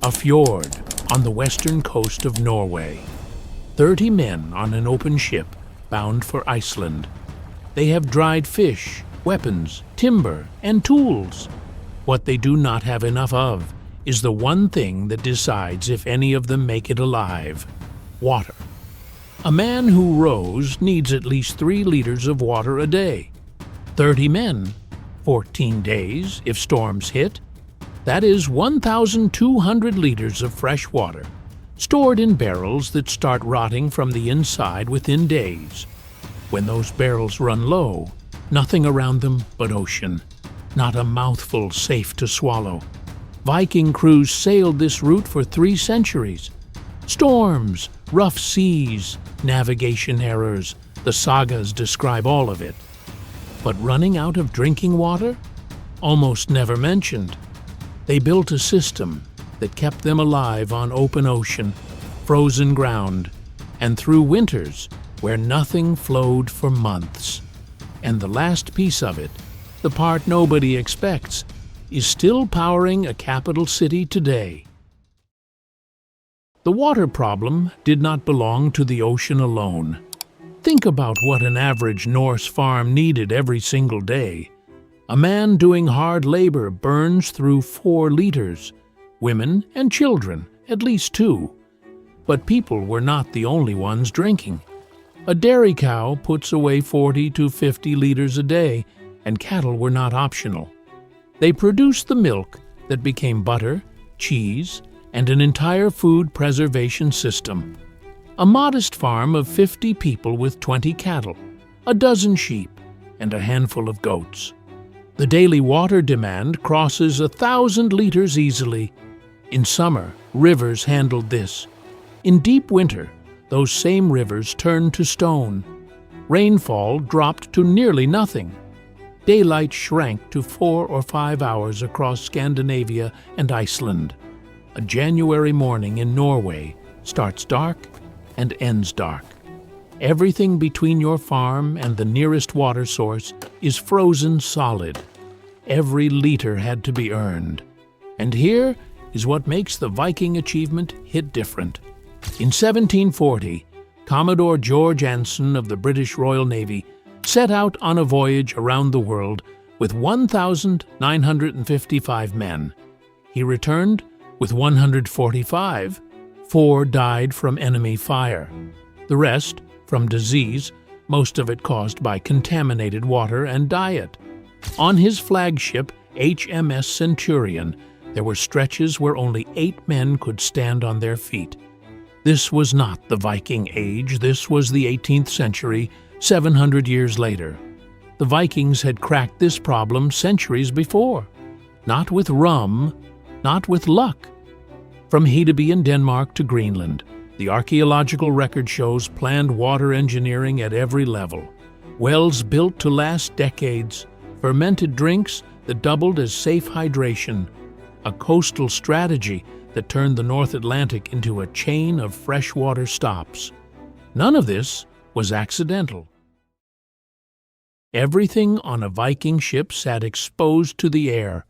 A fjord on the western coast of Norway. 30 men on an open ship bound for Iceland. They have dried fish, weapons, timber, and tools. What they do not have enough of is the one thing that decides if any of them make it alive: water. A man who rows needs at least 3 liters of water a day. 30 men, 14 days if storms hit. That is 1,200 liters of fresh water, stored in barrels that start rotting from the inside within days. When those barrels run low, nothing around them but ocean, not a mouthful safe to swallow. Viking crews sailed this route for 3 centuries. Storms, rough seas, navigation errors, the sagas describe all of it. But running out of drinking water? Almost never mentioned. They built a system that kept them alive on open ocean, frozen ground, and through winters where nothing flowed for months. And the last piece of it, the part nobody expects, is still powering a capital city today. The water problem did not belong to the ocean alone. Think about what an average Norse farm needed every single day. A man doing hard labor burns through 4 liters. Women and children, at least 2. But people were not the only ones drinking. A dairy cow puts away 40 to 50 liters a day, and cattle were not optional. They produced the milk that became butter, cheese, and an entire food preservation system. A modest farm of 50 people with 20 cattle, a dozen sheep, and a handful of goats. The daily water demand crosses 1,000 liters easily. In summer, rivers handled this. In deep winter, those same rivers turned to stone. Rainfall dropped to nearly nothing. Daylight shrank to 4 or 5 hours across Scandinavia and Iceland. A January morning in Norway starts dark and ends dark. Everything between your farm and the nearest water source is frozen solid. Every liter had to be earned. And here is what makes the Viking achievement hit different. In 1740, Commodore George Anson of the British Royal Navy set out on a voyage around the world with 1,955 men. He returned with 145. 4 died from enemy fire. The rest from disease, most of it caused by contaminated water and diet. On his flagship, HMS Centurion, there were stretches where only 8 men could stand on their feet. This was not the Viking Age, this was the 18th century, 700 years later. The Vikings had cracked this problem centuries before. Not with rum, not with luck. From Hedeby in Denmark to Greenland, the archaeological record shows planned water engineering at every level. Wells built to last decades, fermented drinks that doubled as safe hydration, a coastal strategy that turned the North Atlantic into a chain of freshwater stops. None of this was accidental. Everything on a Viking ship sat exposed to the air.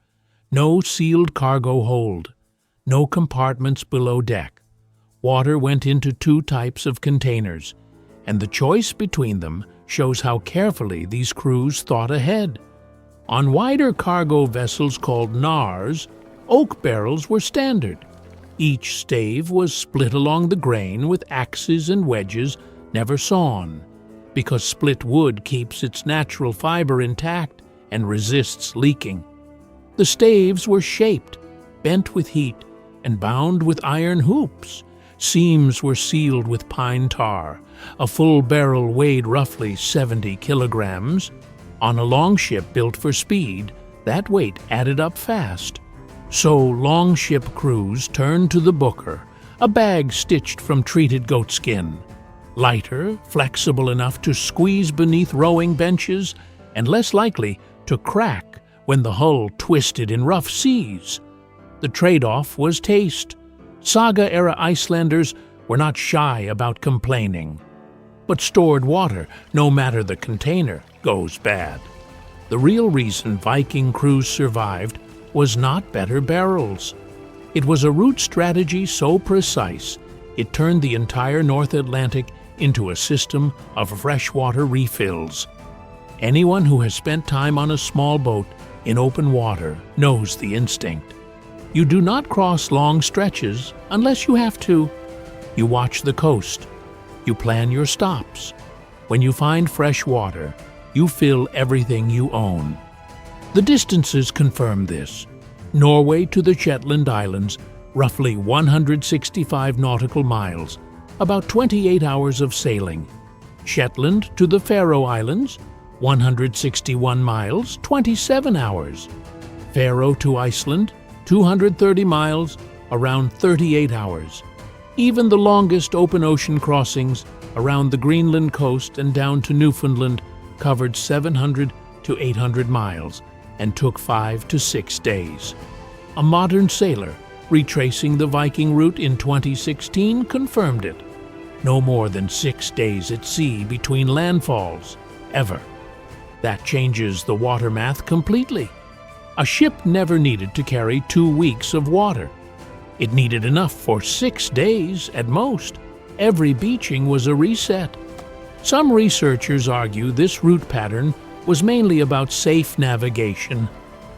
No sealed cargo hold. No compartments below deck. Water went into 2 types of containers, and the choice between them shows how carefully these crews thought ahead. On wider cargo vessels called nars, oak barrels were standard. Each stave was split along the grain with axes and wedges, never sawn, because split wood keeps its natural fiber intact and resists leaking. The staves were shaped, bent with heat, and bound with iron hoops. Seams were sealed with pine tar. A full barrel weighed roughly 70 kilograms. On a longship built for speed, that weight added up fast. So longship crews turned to the booker, a bag stitched from treated goatskin. Lighter, flexible enough to squeeze beneath rowing benches, and less likely to crack when the hull twisted in rough seas. The trade-off was taste. Saga-era Icelanders were not shy about complaining. But stored water, no matter the container, goes bad. The real reason Viking crews survived was not better barrels. It was a route strategy so precise, it turned the entire North Atlantic into a system of freshwater refills. Anyone who has spent time on a small boat in open water knows the instinct. You do not cross long stretches unless you have to. You watch the coast. You plan your stops. When you find fresh water, you fill everything you own. The distances confirm this. Norway to the Shetland Islands, roughly 165 nautical miles, about 28 hours of sailing. Shetland to the Faroe Islands, 161 miles, 27 hours. Faroe to Iceland, 230 miles, around 38 hours. Even the longest open ocean crossings around the Greenland coast and down to Newfoundland covered 700 to 800 miles and took 5 to 6 days. A modern sailor retracing the Viking route in 2016 confirmed it. No more than 6 days at sea between landfalls, ever. That changes the water math completely. A ship never needed to carry 2 weeks of water. It needed enough for 6 days at most. Every beaching was a reset. Some researchers argue this route pattern was mainly about safe navigation.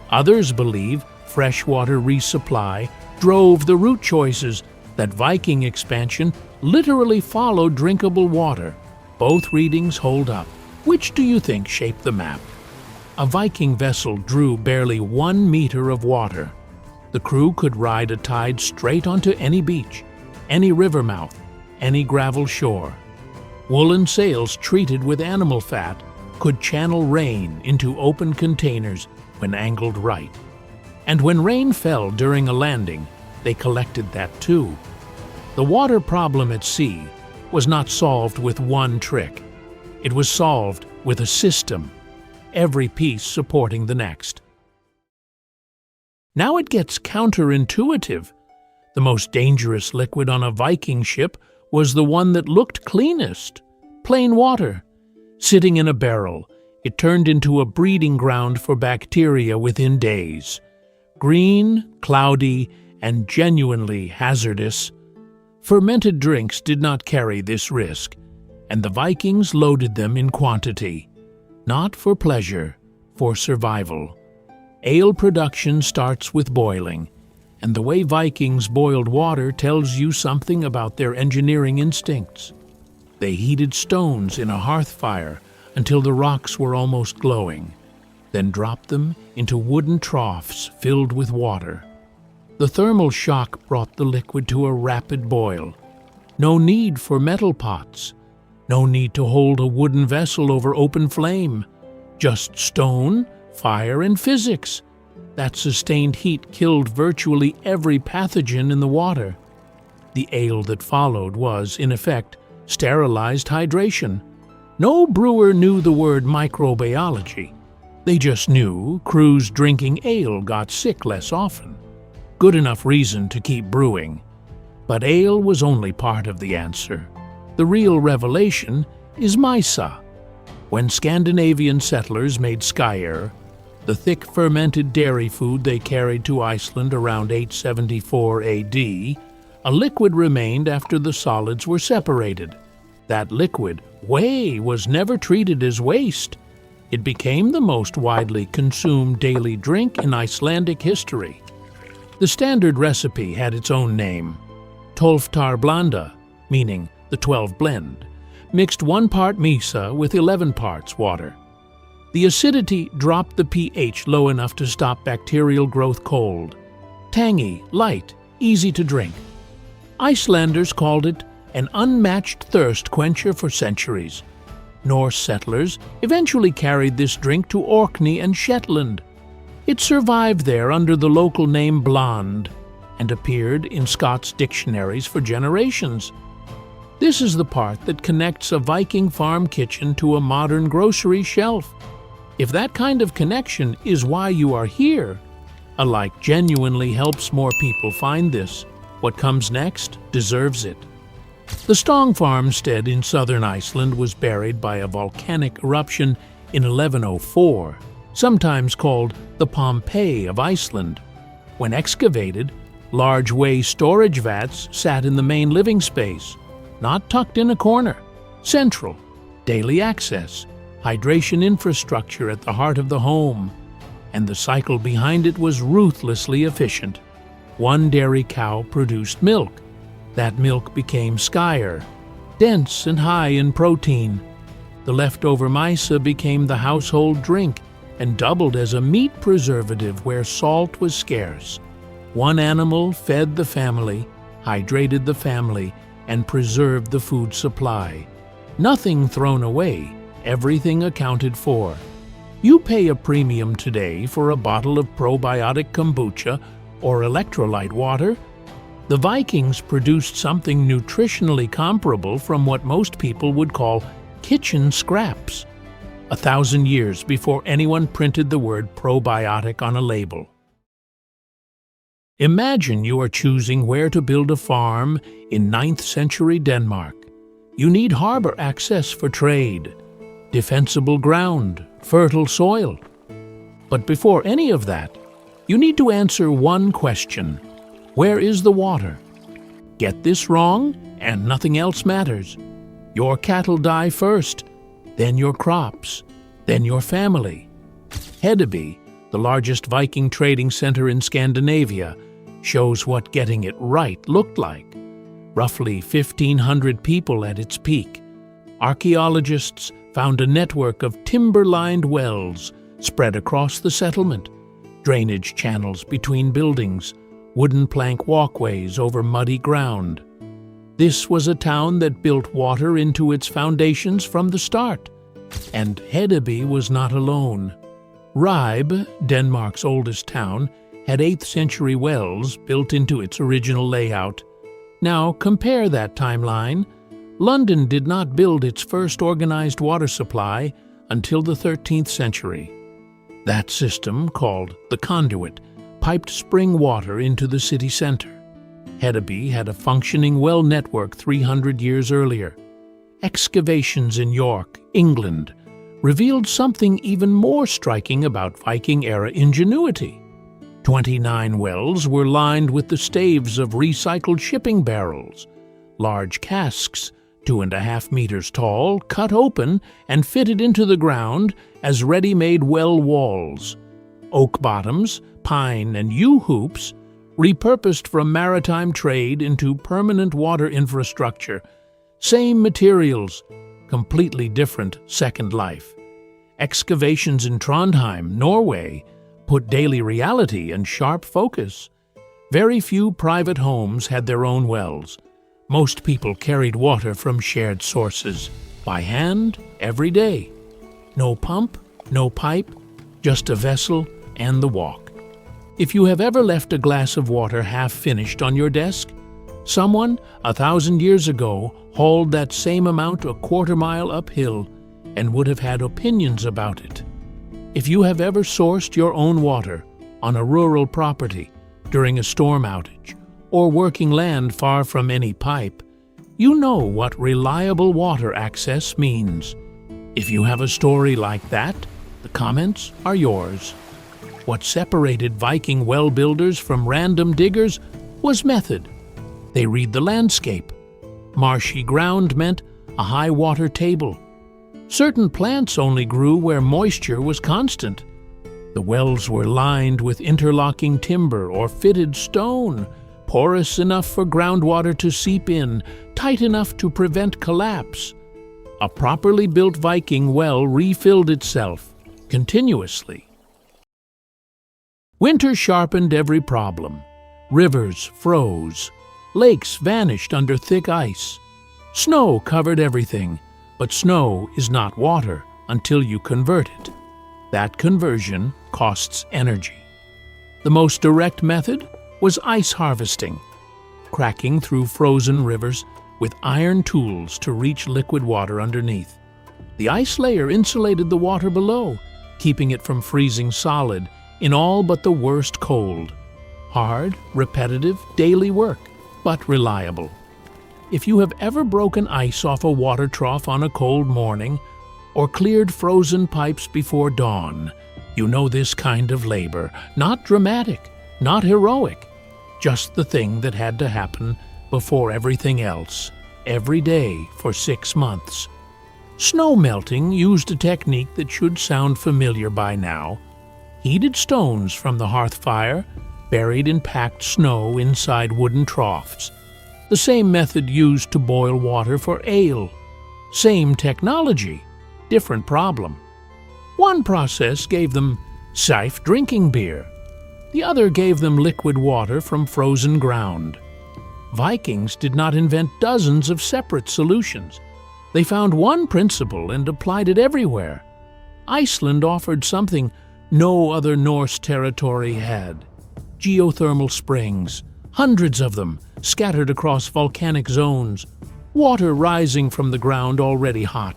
Others believe freshwater resupply drove the route choices, that Viking expansion literally followed drinkable water. Both readings hold up. Which do you think shaped the map? A Viking vessel drew barely 1 meter of water. The crew could ride a tide straight onto any beach, any river mouth, any gravel shore. Woolen sails treated with animal fat could channel rain into open containers when angled right. And when rain fell during a landing, they collected that too. The water problem at sea was not solved with one trick. It was solved with a system, every piece supporting the next. Now it gets counterintuitive. The most dangerous liquid on a Viking ship was the one that looked cleanest, plain water. Sitting in a barrel, it turned into a breeding ground for bacteria within days. Green, cloudy, and genuinely hazardous. Fermented drinks did not carry this risk, and the Vikings loaded them in quantity. Not for pleasure, for survival. Ale production starts with boiling, and the way Vikings boiled water tells you something about their engineering instincts. They heated stones in a hearth fire until the rocks were almost glowing, then dropped them into wooden troughs filled with water. The thermal shock brought the liquid to a rapid boil. No need for metal pots. No need to hold a wooden vessel over open flame. Just stone, fire, and physics. That sustained heat killed virtually every pathogen in the water. The ale that followed was, in effect, sterilized hydration. No brewer knew the word microbiology. They just knew crews drinking ale got sick less often. Good enough reason to keep brewing. But ale was only part of the answer. The real revelation is mysa. When Scandinavian settlers made skyr, the thick fermented dairy food they carried to Iceland around 874 AD, a liquid remained after the solids were separated. That liquid, whey, was never treated as waste. It became the most widely consumed daily drink in Icelandic history. The standard recipe had its own name, Tolftar blanda, meaning the 12 blend, mixed 1 part misa with 11 parts water. The acidity dropped the pH low enough to stop bacterial growth cold. Tangy, light, easy to drink. Icelanders called it an unmatched thirst quencher for centuries. Norse settlers eventually carried this drink to Orkney and Shetland. It survived there under the local name Blond and appeared in Scots dictionaries for generations. This is the part that connects a Viking farm kitchen to a modern grocery shelf. If that kind of connection is why you are here, a like genuinely helps more people find this. What comes next deserves it. The Stong farmstead in southern Iceland was buried by a volcanic eruption in 1104, sometimes called the Pompeii of Iceland. When excavated, Large whey storage vats sat in the main living space, not tucked in a corner. Central, daily access, hydration infrastructure at the heart of the home. And the cycle behind it was ruthlessly efficient. One dairy cow produced milk. That milk became skyr, dense and high in protein. The leftover mysa became the household drink and doubled as a meat preservative where salt was scarce. One animal fed the family, hydrated the family, and preserved the food supply. Nothing thrown away, everything accounted for. You pay a premium today for a bottle of probiotic kombucha or electrolyte water. The Vikings produced something nutritionally comparable from what most people would call kitchen scraps, 1,000 years before anyone printed the word probiotic on a label. Imagine you are choosing where to build a farm in 9th century Denmark. You need harbor access for trade, defensible ground, fertile soil. But before any of that, you need to answer one question. Where is the water? Get this wrong, and nothing else matters. Your cattle die first, then your crops, then your family. Hedeby, the largest Viking trading center in Scandinavia, shows what getting it right looked like. Roughly 1,500 people at its peak. Archaeologists found a network of timber-lined wells spread across the settlement, drainage channels between buildings, wooden plank walkways over muddy ground. This was a town that built water into its foundations from the start. And Hedeby was not alone. Ribe, Denmark's oldest town, had 8th century wells built into its original layout. Now compare that timeline. London did not build its first organized water supply until the 13th century. That system, called the conduit, piped spring water into the city center. Hedeby had a functioning well network 300 years earlier. Excavations in York, England, revealed something even more striking about Viking-era ingenuity. 29 wells were lined with the staves of recycled shipping barrels, large casks 2.5 meters tall, cut open and fitted into the ground as ready-made well walls. Oak bottoms, pine and yew hoops, repurposed from maritime trade into permanent water infrastructure. Same materials, completely different second life. Excavations in Trondheim, Norway, put daily reality and sharp focus. Very few private homes had their own wells. Most people carried water from shared sources, by hand, every day. No pump, no pipe, just a vessel and the walk. If you have ever left a glass of water half-finished on your desk, someone 1,000 years ago hauled that same amount a quarter-mile uphill and would have had opinions about it. If you have ever sourced your own water on a rural property during a storm outage or working land far from any pipe, you know what reliable water access means. If you have a story like that, the comments are yours. What separated Viking well builders from random diggers was method. They read the landscape. Marshy ground meant a high water table. Certain plants only grew where moisture was constant. The wells were lined with interlocking timber or fitted stone, porous enough for groundwater to seep in, tight enough to prevent collapse. A properly built Viking well refilled itself continuously. Winter sharpened every problem. Rivers froze. Lakes vanished under thick ice. Snow covered everything, but snow is not water until you convert it. That conversion costs energy. The most direct method was ice harvesting, cracking through frozen rivers with iron tools to reach liquid water underneath. The ice layer insulated the water below, keeping it from freezing solid in all but the worst cold. Hard, repetitive, daily work, but reliable. If you have ever broken ice off a water trough on a cold morning or cleared frozen pipes before dawn, you know this kind of labor, not dramatic, not heroic, just the thing that had to happen before everything else, every day for 6 months. Snow melting used a technique that should sound familiar by now. Heated stones from the hearth fire, buried in packed snow inside wooden troughs. The same method used to boil water for ale. Same technology, different problem. One process gave them safe drinking beer. The other gave them liquid water from frozen ground. Vikings did not invent dozens of separate solutions. They found one principle and applied it everywhere. Iceland offered something no other Norse territory had. Geothermal springs, hundreds of them, scattered across volcanic zones, water rising from the ground already hot,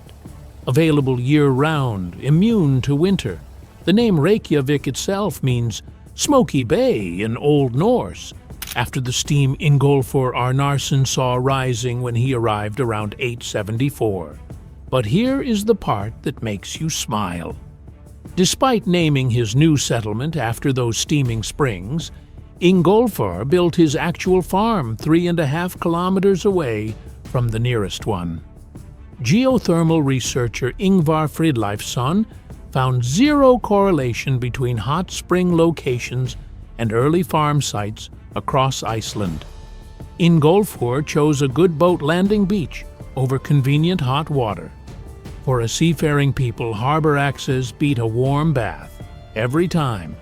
available year-round, immune to winter. The name Reykjavik itself means Smoky Bay in Old Norse, after the steam Ingólfur Arnarson saw rising when he arrived around 874. But here is the part that makes you smile. Despite naming his new settlement after those steaming springs, Ingólfur built his actual farm 3.5 kilometers away from the nearest one. Geothermal researcher Ingvar Fridleifsson found zero correlation between hot spring locations and early farm sites across Iceland. Ingólfur chose a good boat landing beach over convenient hot water. For a seafaring people, harbor access beat a warm bath every time.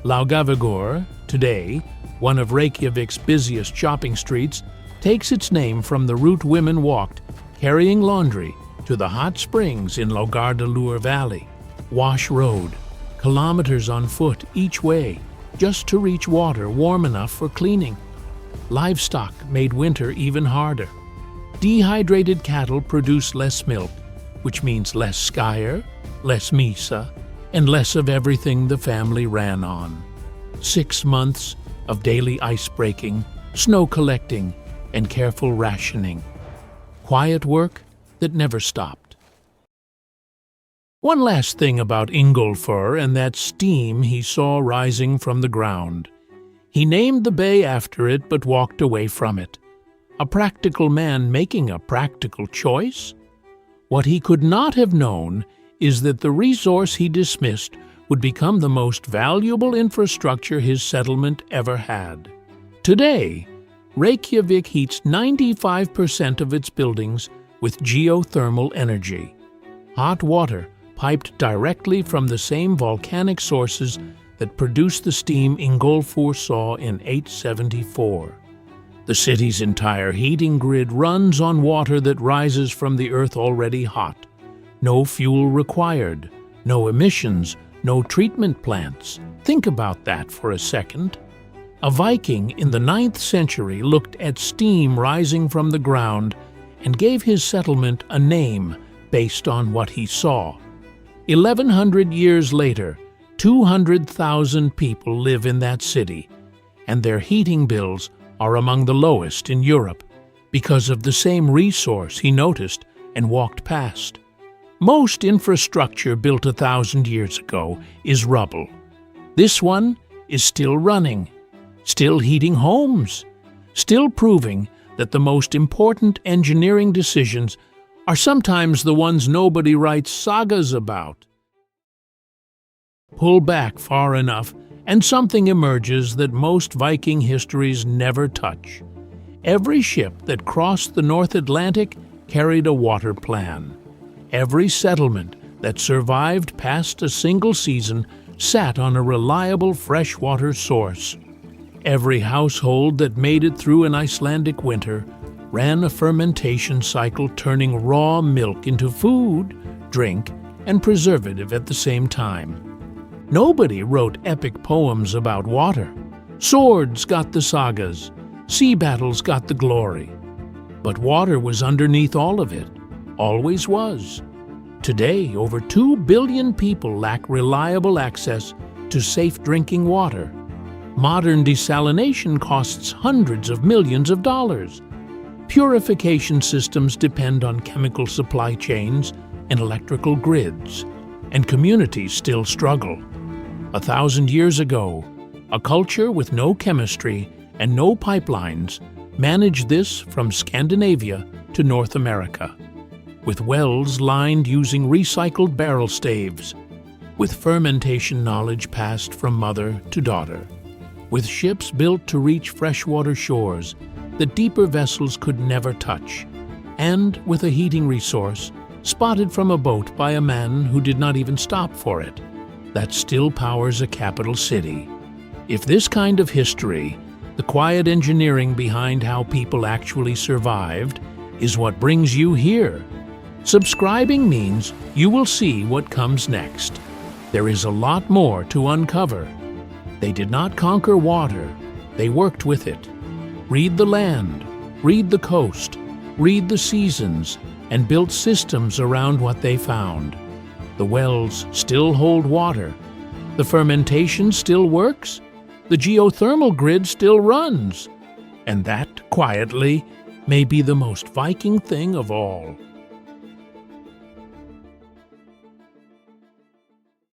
Laugavegur, today one of Reykjavik's busiest shopping streets, takes its name from the route women walked, carrying laundry, to the hot springs in Laugardalur Valley. Wash Road, kilometers on foot each way, just to reach water warm enough for cleaning. Livestock made winter even harder. Dehydrated cattle produce less milk, which means less skyr, less misa, and less of everything the family ran on. 6 months of daily ice breaking, snow collecting, and careful rationing. Quiet work that never stopped. One last thing about Ingólfur and that steam he saw rising from the ground. He named the bay after it but walked away from it. A practical man making a practical choice? What he could not have known is that the resource he dismissed would become the most valuable infrastructure his settlement ever had. Today, Reykjavik heats 95% of its buildings with geothermal energy. Hot water piped directly from the same volcanic sources that produced the steam Ingólfur saw in 874. The city's entire heating grid runs on water that rises from the earth already hot. No fuel required, no emissions, no treatment plants. Think about that for a second. A Viking in the 9th century looked at steam rising from the ground and gave his settlement a name based on what he saw. 1,100 years later, 200,000 people live in that city, and their heating bills are among the lowest in Europe because of the same resource he noticed and walked past. Most infrastructure built 1,000 years ago is rubble. This one is still running, still heating homes, still proving that the most important engineering decisions are sometimes the ones nobody writes sagas about. Pull back far enough, and something emerges that most Viking histories never touch. Every ship that crossed the North Atlantic carried a water plan. Every settlement that survived past a single season sat on a reliable freshwater source. Every household that made it through an Icelandic winter ran a fermentation cycle turning raw milk into food, drink, and preservative at the same time. Nobody wrote epic poems about water. Swords got the sagas, sea battles got the glory. But water was underneath all of it, always was. Today, over 2 billion people lack reliable access to safe drinking water. Modern desalination costs hundreds of millions of dollars. Purification systems depend on chemical supply chains and electrical grids, and communities still struggle. 1,000 years ago, a culture with no chemistry and no pipelines manage this from Scandinavia to North America, with wells lined using recycled barrel staves, with fermentation knowledge passed from mother to daughter, with ships built to reach freshwater shores that deeper vessels could never touch, and with a heating resource spotted from a boat by a man who did not even stop for it, that still powers a capital city. If this kind of history, the quiet engineering behind how people actually survived, is what brings you here, subscribing means you will see what comes next. There is a lot more to uncover. They did not conquer water, they worked with it. Read the land, read the coast, read the seasons, and built systems around what they found. The wells still hold water. The fermentation still works. The geothermal grid still runs. And that, quietly, may be the most Viking thing of all.